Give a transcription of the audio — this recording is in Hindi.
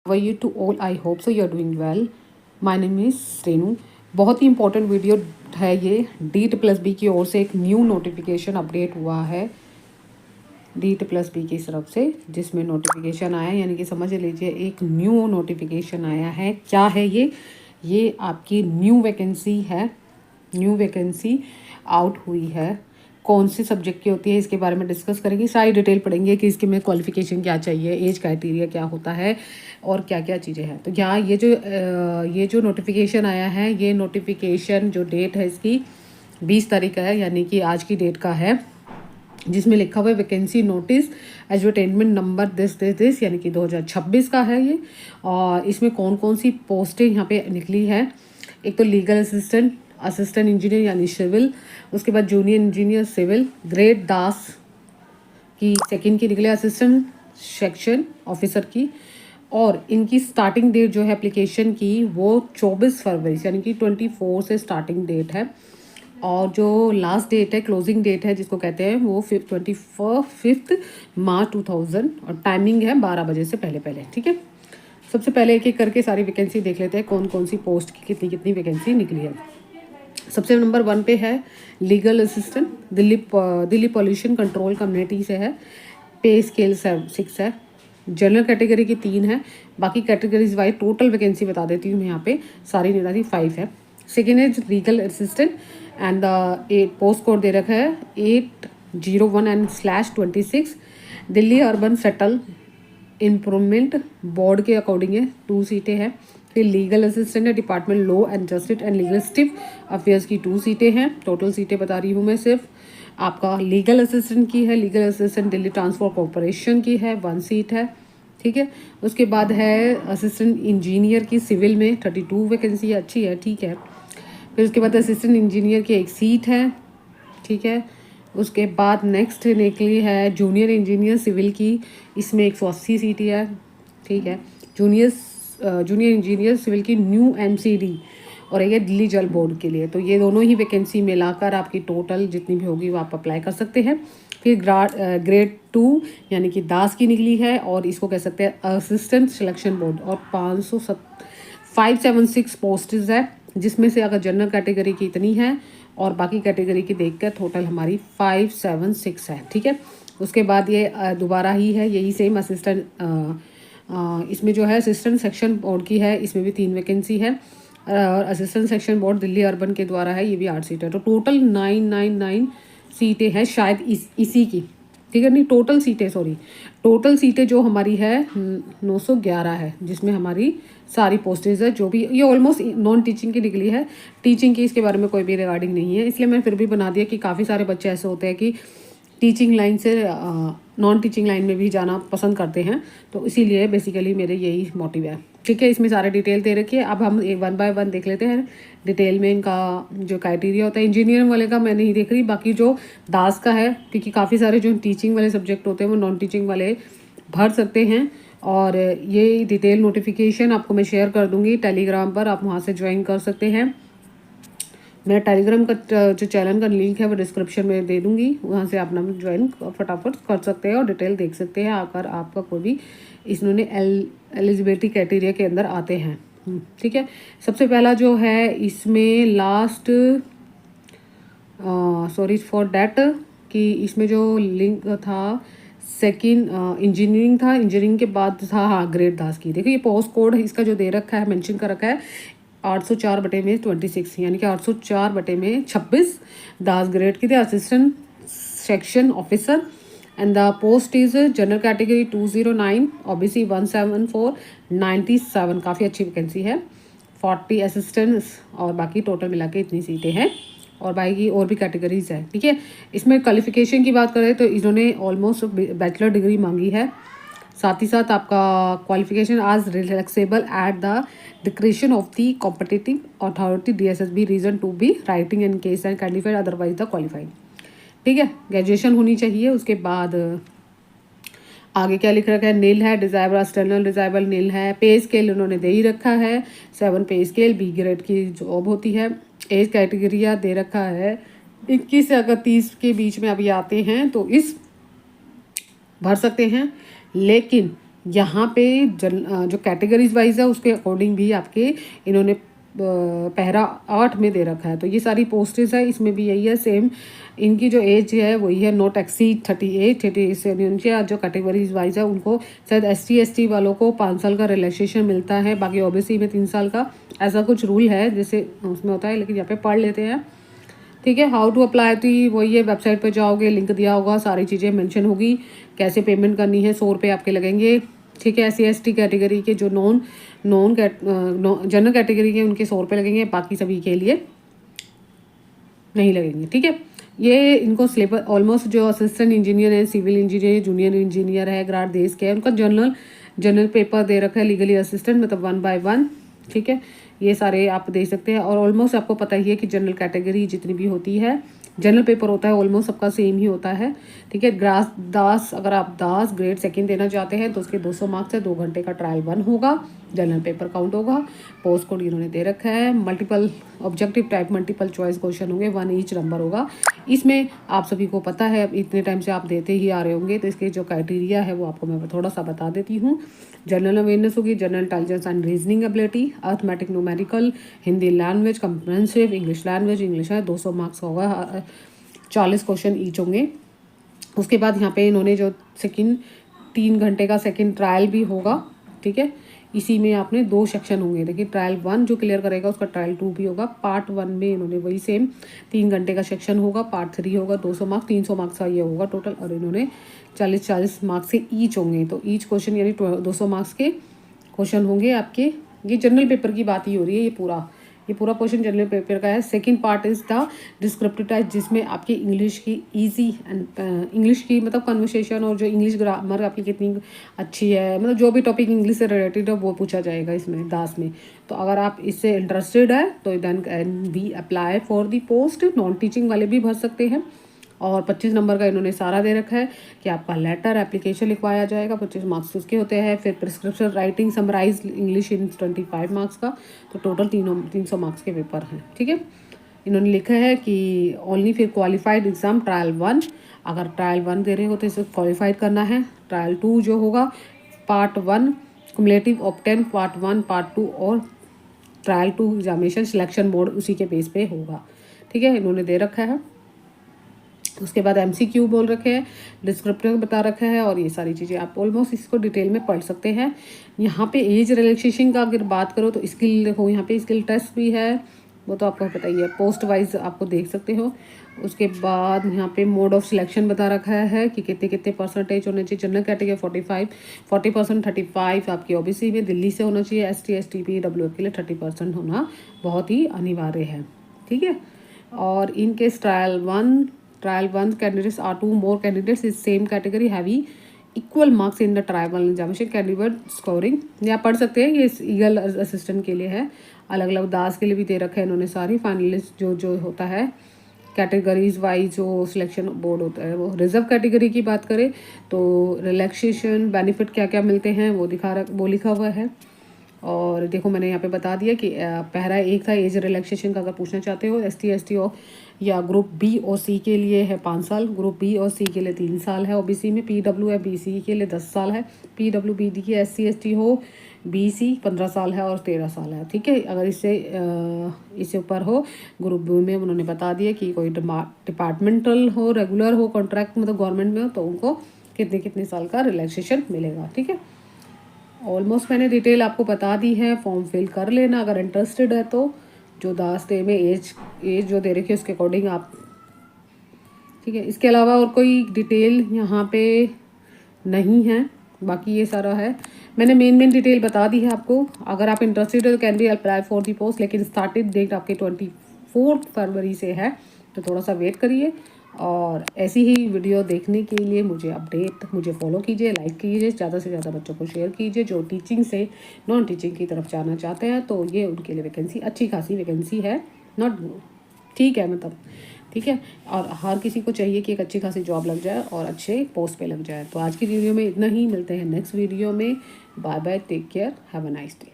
How are you to all? I hope so you are doing well. My name is Renu. बहुत ही इंपॉर्टेंट वीडियो है ये। डीट प्लस बी की ओर से एक न्यू नोटिफिकेशन अपडेट हुआ है डीट प्लस बी की तरफ से, जिसमें नोटिफिकेशन आया, यानी कि समझ लीजिए एक न्यू नोटिफिकेशन आया है। क्या है ये आपकी न्यू वैकेंसी है। न्यू वैकेंसी आउट हुई है। कौन सी सब्जेक्ट की होती है इसके बारे में डिस्कस करेंगे। सारी डिटेल पढ़ेंगे कि इसके में क्वालिफिकेशन क्या चाहिए, एज क्राइटेरिया क्या होता है और क्या क्या चीज़ें हैं। तो यहाँ ये जो नोटिफिकेशन आया है, ये नोटिफिकेशन जो डेट है इसकी 20 तारीख का है, यानी कि आज की डेट का है, जिसमें लिखा हुआ है vacancy notice advertisement number this यानी कि 2026 का है ये। और इसमें कौन कौन सी पोस्टें यहाँ पे निकली है। एक तो लीगल असिस्टेंट इंजीनियर यानी सिविल, उसके बाद जूनियर इंजीनियर सिविल ग्रेड दास की सेकंड की निकले, असिस्टेंट सेक्शन ऑफिसर की। और इनकी स्टार्टिंग डेट जो है एप्लीकेशन की वो 24 फरवरी यानी कि 24 से स्टार्टिंग डेट है। और जो लास्ट डेट है, क्लोजिंग डेट है जिसको कहते हैं, वो 5 मार्च 2000 और टाइमिंग है 12 बजे से पहले। ठीक है, सबसे पहले एक एक करके सारी वैकेंसी देख लेते हैं, कौन कौन सी पोस्ट की कितनी कितनी वैकेंसी निकली है। सबसे नंबर 1 पे है legal assistant, Delhi pollution control community से है। पे स्केल 6 है। जनरल कैटेगरी की 3 है। बाकी कैटेगरीज वाइज टोटल वैकेंसी बता देती हूँ मैं यहाँ पे, सारी नहीं बताती, 5 है। Second is legal assistant and post code दे रखा है 801/26। Delhi urban settle improvement board के अकॉर्डिंग है, 2 सीटें हैं। फिर लीगल असिस्टेंट है, department law and justice and legalistic affairs की 2 सीटें हैं। टोटल सीटें बता रही हूँ मैं सिर्फ। आपका लीगल असिस्टेंट की है, legal assistant Delhi transport corporation की है, 1 सीट है। ठीक है, उसके बाद है असिस्टेंट इंजीनियर की सिविल में 32 वैकेंसी है, अच्छी है, ठीक है। फिर उसके बाद असिस्टेंट इंजीनियर की 1 सीट है, ठीक है। उसके बाद नेक्स्ट निकली है जूनियर इंजीनियर सिविल की, इसमें 180 सीट है, ठीक है। जूनियर इंजीनियर सिविल की न्यू एमसीडी और एक है दिल्ली जल बोर्ड के लिए। तो ये दोनों ही वैकेंसी मिलाकर आपकी टोटल जितनी भी होगी वो आप अप्लाई कर सकते हैं। फिर ग्रेड 2 यानी कि दास की निकली है, और इसको कह सकते हैं असिस्टेंट सिलेक्शन बोर्ड, और 576 पोस्टेज है, जिसमें से अगर जनरल कैटेगरी की इतनी है और बाकी कैटेगरी की देखकर टोटल हमारी 576 है, ठीक है। उसके बाद ये दोबारा ही है, यही सेम असिस्टेंट, इसमें जो है असिस्टेंट सेक्शन बोर्ड की है, इसमें भी 3 वैकेंसी है। और assistant section board Delhi urban के द्वारा है, ये भी 8 सीट है। तो टोटल 999 सीटें हैं शायद इसी की, ठीक है। नहीं, टोटल सीटें जो हमारी है 911 है, जिसमें हमारी सारी पोस्टेज है, जो भी ये ऑलमोस्ट नॉन टीचिंग की निकली है। टीचिंग की इसके बारे में कोई भी रिगार्डिंग नहीं है, इसलिए मैं फिर भी बना दिया कि काफ़ी सारे बच्चे ऐसे होते हैं कि टीचिंग लाइन से नॉन टीचिंग लाइन में भी जाना पसंद करते हैं, तो इसीलिए बेसिकली मेरे यही मोटिव है, ठीक है। इसमें सारे डिटेल दे रखी है। अब हम एक 1 बाय 1 देख लेते हैं डिटेल में। इनका जो क्राइटेरिया होता है, इंजीनियरिंग वाले का मैं नहीं देख रही, बाकी जो दास का है, क्योंकि काफ़ी सारे जो टीचिंग वाले सब्जेक्ट होते हैं वो नॉन टीचिंग वाले भर सकते हैं। और ये डिटेल नोटिफिकेशन आपको मैं शेयर कर दूँगी टेलीग्राम पर, आप वहाँ से ज्वाइन कर सकते हैं। मेरा टेलीग्राम का जो चैनल का लिंक है वो डिस्क्रिप्शन में दे दूँगी, वहाँ से आप नाम ज्वाइन फटाफट कर सकते हैं और डिटेल देख सकते हैं अगर आपका कोई भी इन्होंने एलिजिबिलिटी क्राइटेरिया के अंदर आते हैं, ठीक है। सबसे पहला जो है इसमें लास्ट सॉरी फॉर डैट कि इसमें जो लिंक था सेकंड इंजीनियरिंग था, इंजीनियरिंग के बाद था हाँ ग्रेड दास की। देखो ये पोस्ट कोड इसका जो दे रखा है, मेंशन कर रखा है 804/26 यानी कि 804/26 दास ग्रेड की थे, assistant section officer. And the post is general category 209, OBC 174, 97, काफ़ी अच्छी वैकेंसी है। 40 असिस्टेंट्स और बाकी टोटल मिला के इतनी सीटें हैं, और बाकी और भी कैटेगरीज है, ठीक है। इसमें क्वालिफिकेशन की बात करें तो इन्होंने ऑलमोस्ट बैचलर डिग्री मांगी है। साथ ही साथ आपका क्वालिफिकेशन आज relaxable at the discretion of the competitive authority DSSB reason to be writing in case and candidate otherwise the qualified, ठीक है। ग्रेजुएशन होनी चाहिए। उसके बाद आगे क्या लिख रखा है, नील है, डिजायबल एक्सटर्नल डिजायबल नील है। पे स्केल उन्होंने दे ही रखा है 7 पे स्केल, B ग्रेड की जॉब होती है। एज कैटेगरिया दे रखा है 21 से अगर 30 के बीच में अभी आते हैं तो इस भर सकते हैं, लेकिन यहाँ पे जो कैटेगरीज वाइज है उसके अकॉर्डिंग भी आपके इन्होंने पैरा 8 में दे रखा है। तो ये सारी पोस्टेज है, इसमें भी यही है सेम। इनकी जो एज है वही है नॉट एक्सीड 38 से उनके जो कैटेगरीज वाइज है उनको शायद ST वालों को 5 साल का रिलैक्सेशन मिलता है, बाकी OBC में 3 साल का, ऐसा कुछ रूल है जैसे उसमें होता है। लेकिन यहाँ पे पढ़ लेते हैं, ठीक है। हाउ टू अप्लाई थी वही है, वेबसाइट पे जाओगे, लिंक दिया होगा, सारी चीज़ें मेंशन होगी, कैसे पेमेंट करनी है। 100 रुपये आपके लगेंगे, ठीक है। SC ST कैटेगरी के जो जनरल कैटेगरी के उनके 100 रुपये लगेंगे, बाकी सभी के लिए नहीं लगेंगे, ठीक है। ये इनको सिलेबस ऑलमोस्ट जो असिस्टेंट इंजीनियर है, सिविल इंजीनियर, जूनियर इंजीनियर है, ग्राड देश के है, उनका जनरल पेपर दे रखा है, लीगली असिस्टेंट मतलब 1 by 1, ठीक है। ये सारे आप देख सकते हैं। और ऑलमोस्ट आपको पता ही है कि जनरल कैटेगरी जितनी भी होती है, जनरल पेपर होता है ऑलमोस्ट सबका सेम ही होता है, ठीक है। अगर आप दास ग्रेड 2 देना चाहते हैं तो उसके 200 मार्क्स है, 2 घंटे का ट्रायल 1 होगा, जनरल पेपर काउंट होगा। पोस्ट कोड इन्होंने दे रखा है, multiple objective type multiple choice question होंगे, 1 ईच नंबर होगा। इसमें आप सभी को पता है, इतने टाइम से आप देते ही आ रहे होंगे, तो इसके जो क्राइटेरिया है वो आपको मैं थोड़ा सा बता देती हूँ। जनरल अवेयरनेस होगी, general intelligence and reasoning ability, arithmetic numerical, Hindi language, comprehensive, English language, English है 200 मार्क्स होगा, 40 क्वेश्चन ईच होंगे। उसके बाद यहाँ पे इन्होंने जो 3 घंटे का सेकंड ट्रायल भी होगा, ठीक है। इसी में आपने 2 सेक्शन होंगे, देखिए ट्रायल 1 जो क्लियर करेगा उसका ट्रायल 2 भी होगा। पार्ट 1 में इन्होंने वही सेम 3 घंटे का सेक्शन होगा, पार्ट 3 होगा 200 मार्क्स, 300 मार्क्स का ये होगा टोटल, और इन्होंने 40 मार्क्स से ईच होंगे। तो ईच क्वेश्चन यानी 200 मार्क्स के क्वेश्चन होंगे आपके। ये जनरल पेपर की बात ही हो रही है, ये पूरा क्वेश्चन जनरल पेपर का है। Second part is the descriptive test, जिसमें आपकी इंग्लिश की इजी एंड इंग्लिश की मतलब कन्वर्सेशन और जो इंग्लिश ग्रामर आपकी कितनी अच्छी है, मतलब जो भी टॉपिक इंग्लिश से रिलेटेड है वो पूछा जाएगा इसमें दास में। तो अगर आप इससे इंटरेस्टेड है तो then can be apply for the post. Non teaching वाले भी भर सकते हैं। और 25 नंबर का इन्होंने सारा दे रखा है कि आपका लेटर एप्लीकेशन लिखवाया जाएगा, 25 मार्क्स उसके होते हैं। फिर prescription writing summarise English in 25 marks का, तो टोटल 300 मार्क्स के पेपर हैं, ठीक है। इन्होंने लिखा है कि ओनली फिर क्वालिफाइड एग्जाम ट्रायल 1, अगर ट्रायल 1 दे रहे हो तो इसे क्वालिफाइड करना है। ट्रायल 2 जो होगा part 1 cumulative obtain part 1 part 2 और ट्रायल 2 एग्जामिनेशन सिलेक्शन बोर्ड उसी के बेस पे होगा, ठीक है। इन्होंने दे रखा है। उसके बाद MCQ बोल रखे हैं, डिस्क्रिप्टिव बता रखा है, और ये सारी चीज़ें आप ऑलमोस्ट इसको डिटेल में पढ़ सकते हैं। यहाँ पे एज रिलैक्सेशन का अगर बात करो तो स्किल देखो, यहाँ पे स्किल टेस्ट भी है, वो तो आपको पता ही है, पोस्ट वाइज आपको देख सकते हो। उसके बाद यहाँ पे मोड ऑफ सिलेक्शन बता रखा है कि कितने परसेंटेज होने चाहिए। जनरल कैटेगरी 40%, 35 आपकी OBC में दिल्ली से होना चाहिए, ST ST PWF के लिए 30% होना बहुत ही अनिवार्य है, ठीक है। और in case trial 1 candidates are 2 more candidates is same category having equal marks in the trial examination candidate scoring। या पढ़ सकते हैं, ये ईगल असिस्टेंट के लिए है, अलग अलग दास के लिए भी दे रखा है इन्होंने सारी। फाइनलिस्ट जो होता है कैटेगरीज वाइज जो सिलेक्शन बोर्ड होता है वो। रिजर्व कैटेगरी की बात करें तो रिलैक्सेशन बेनिफिट क्या क्या मिलते हैं वो लिखा हुआ है। और देखो मैंने यहाँ पे बता दिया कि पहला एक था एज रिलैक्सेशन का, अगर पूछना चाहते हो ST ST हो या ग्रुप B और C के लिए है 5 साल, ग्रुप B और C के लिए 3 साल है। OBC में PWF BC के लिए 10 साल है, PWBD के SC ST हो BC 15 साल है और 13 साल है, ठीक है। अगर इससे ऊपर हो ग्रुप B में उन्होंने बता दिया कि कोई डिपार्टमेंटल हो, रेगुलर हो, कॉन्ट्रैक्ट मतलब गवर्नमेंट में हो, तो उनको कितने साल का रिलैक्सेशन मिलेगा, ठीक है। ऑलमोस्ट मैंने डिटेल आपको बता दी है, फॉर्म फिल कर लेना अगर इंटरेस्टेड है तो। जो दास्ते में एज जो दे रखी है उसके अकॉर्डिंग आप, ठीक है। इसके अलावा और कोई डिटेल यहाँ पे नहीं है, बाकी ये सारा है, मैंने मेन डिटेल बता दी है आपको। अगर आप इंटरेस्टेड है तो can be apply for the post, लेकिन स्टार्टेड डेट आपके 24 फरवरी से है, तो थोड़ा सा वेट करिए। और ऐसी ही वीडियो देखने के लिए मुझे फॉलो कीजिए, लाइक कीजिए, ज़्यादा से ज़्यादा बच्चों को शेयर कीजिए। जो टीचिंग से नॉन टीचिंग की तरफ जाना चाहते हैं तो ये उनके लिए वैकेंसी अच्छी खासी वैकेंसी है, नॉट ठीक है मतलब, ठीक है। और हर किसी को चाहिए कि एक अच्छी खासी जॉब लग जाए और अच्छे पोस्ट पे लग जाए। तो आज की वीडियो में इतना ही, मिलते हैं नेक्स्ट वीडियो में। Bye bye, take care, have a nice day.